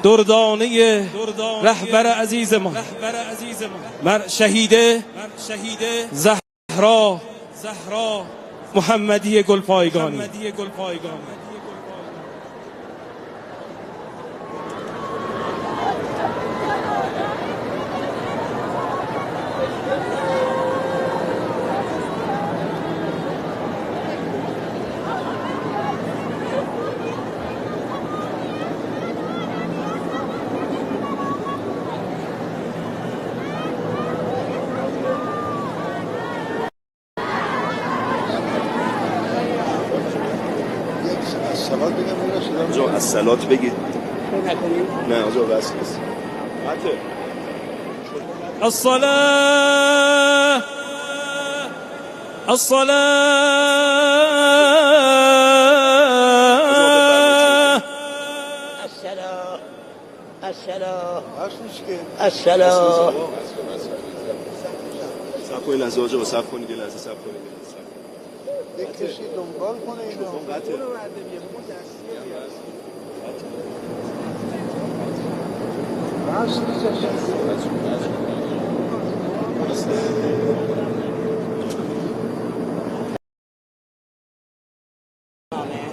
دردانه رهبر عزیز ما شهید زهرا محمدی گلپایگانی. از صلات بگید. نه آجا بس نیست. الصلاة السلام صبر کنید لحظه آجا صبر کنید لحظه صبر کنید. یک کشی دنبال کنه اینو.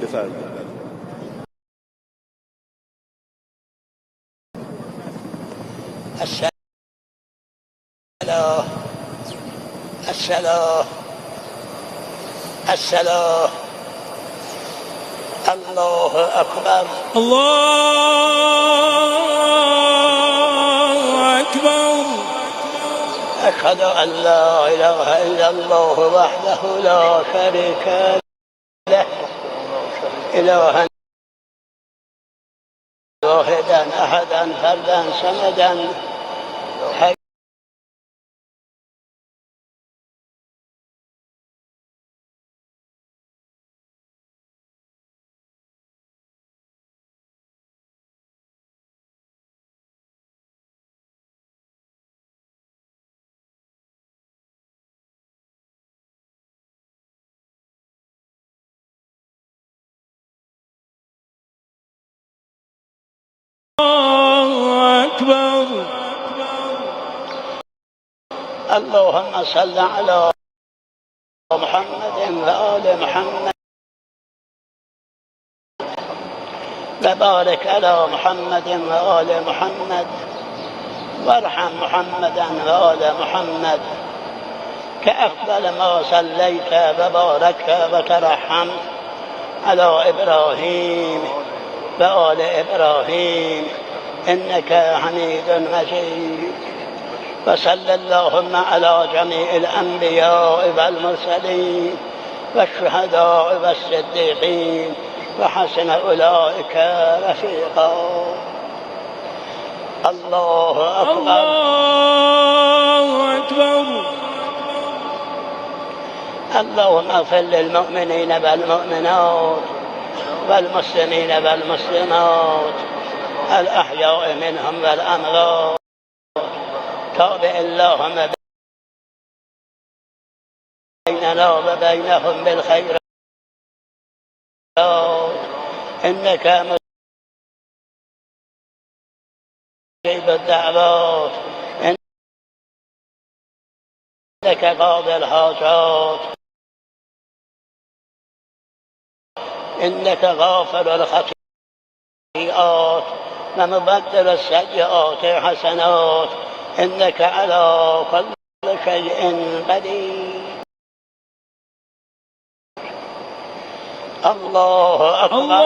بفرمایید. السلام الله أكبر أشهد أن لا إله إلا الله وحده لا شريك له إلها واحدا أحدا فردا صمدا اللهم صل على محمد وآل محمد وبارك على محمد وآل محمد وارحم محمدا وآل محمد كأفضل ما صليت وباركت وترحمت على إبراهيم وآل إبراهيم إنك حميد مجيد. وصلى اللهم على جميع الأنبياء والمرسلين والشهداء والصديقين وحسن أولئك رفيقا. الله أكبر اللهم اغفر للمؤمنين والمؤمنات والمسلمين والمسلمات الأحياء منهم والأموات. تابع اللهم بيننا وبينهم بالخيرات إنك مجيب الدعوات إنك قاضي الحاجات إنك غافر الخطيئات ومبدل السيئات حسنات إنك على كل شيء قدير. الله أكبر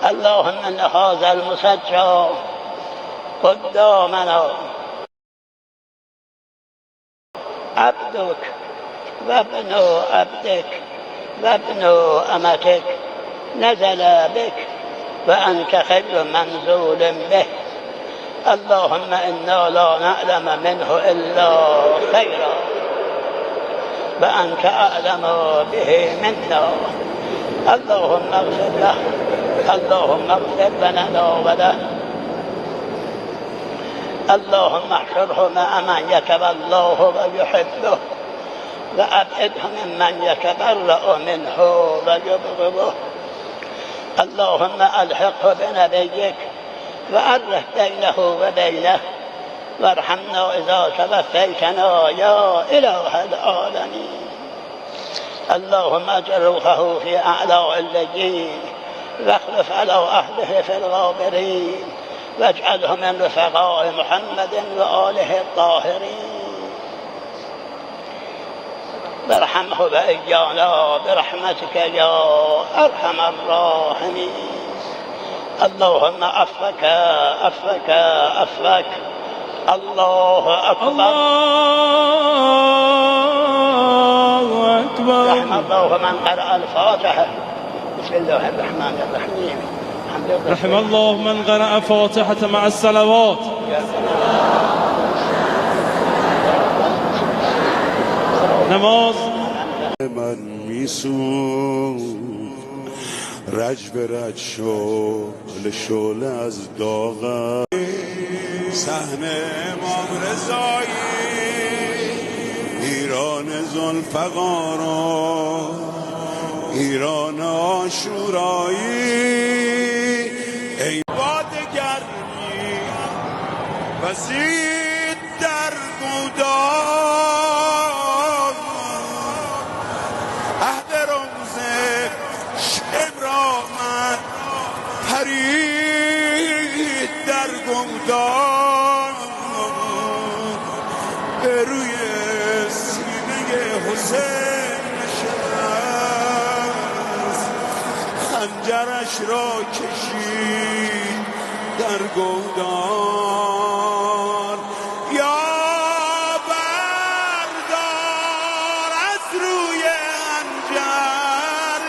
اللهم إن هذا المسجى قدامنا عبدك وابن عبدك وابن أمتك نزل بك وأنت خير منزول به. اللهم إنا لا نعلم منه إلا خيرا وأنت أعلم به منا. اللهم اغفر له اللهم اغفر لنا وله. اللهم احشره مع من يتولاه ويحبه وأبعده ممن يتبرأ منه ويبغضه. اللهم ألحقه بنبيك وأرح بينه وبينه، وارحمنا إذا توفيتنا يا إله العالمين. اللهم اجعل روحه في أعلى الليين، واخلف على أهله في الغابرين، واجعله من رفقاء محمد وآله الطاهرين. وارحمه وإيانا برحمتك يا أرحم الراحمين. اللهم عفوك عفوك عفوك. الله أكبر. الله أكبر. رحم الله من قرأ الفاتحة. بسم الله الرحمن الرحيم. رحم الله من قرأ فاتحة مع الصلوات. نماز من میسوخت رج به رج شعله شعله از داغم، صحن امام رضایی ایران ذوالفقارا، ایران عاشورایی، ای باد گرمی وزید در گودار، عهد رمز امرامن پرید در گودار، به روی سینه حسین نشست، خنجرش را کشید در گودار. یا بردار از روی خنجر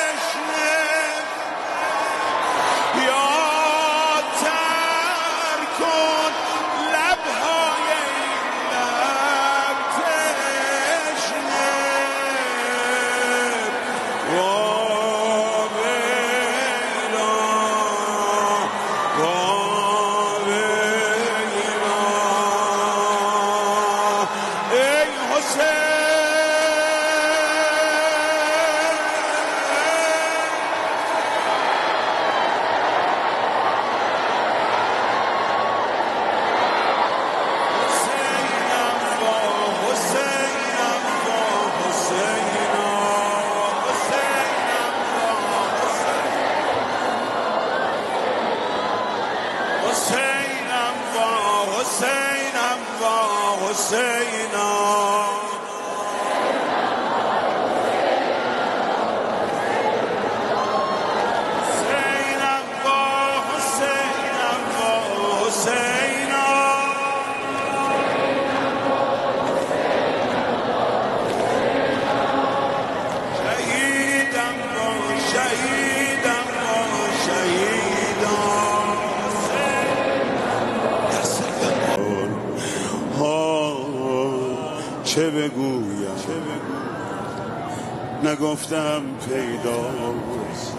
دشنه، یا تر کن لبهای این لب تشنه، چه بگویم نگفتم پیداست.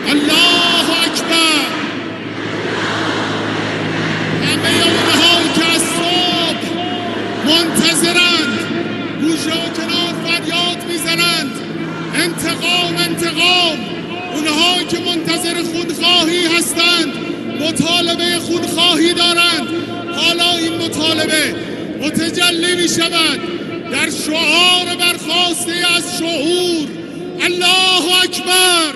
الله اکبر. همه اونها که از صبح منتظرند، گوشه و کنار فریاد میزنند انتقام انتقام. اونها که منتظر خونخواهی هستند، مطالبه خونخواهی دارند. حالا این مطالبه متجلی می شود در شعار برخاسته از شعور. الله اکبر.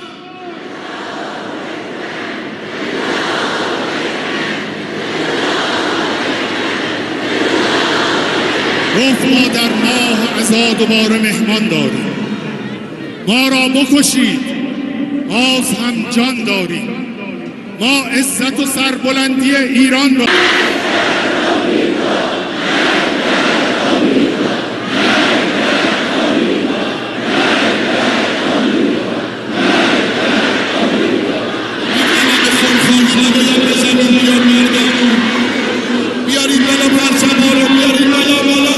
گفت ما در ماه عزا دوباره مهمان داریم، ما را بکشید باز هم جان داریم. ما عزت و سربلندی ایران را بیارید بالا پرچم ها رو، بیارید بالا.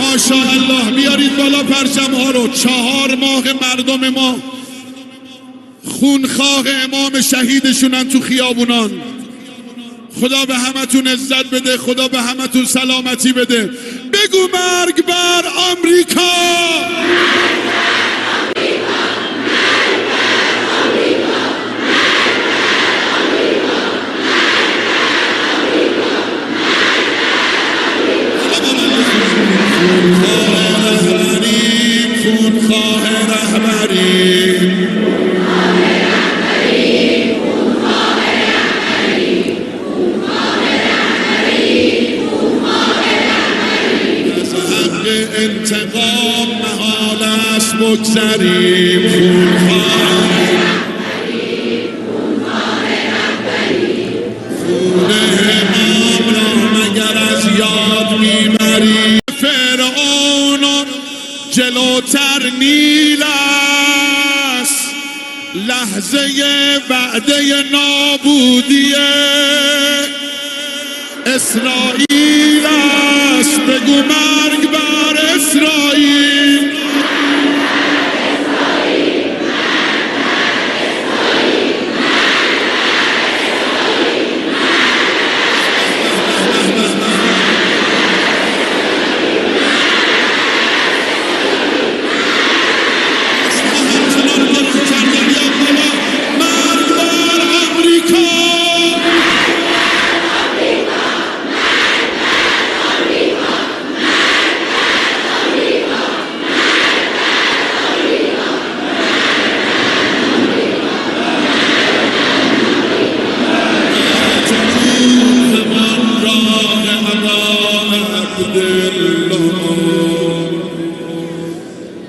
ماشاءالله بیارید بالا پرچم ها رو. 4 ماه مردم ما خونخواه امام شهیدشونن تو خیابونان. خدا به همتون عزت بده، خدا به همتون سلامتی بده. بگو مرگ بر آمریکا. خونخواه رهبری از حق انتقام محال است بگذریم. خون امام را مگر از یاد میبریم. فرعون جلوتر نیل است، لحظه وعده نابودی اسرائیل است. بگو مرگ بر اسرائیل.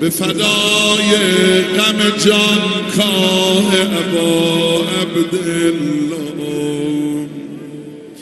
به فدای غم جان کاه ابا عبدالله.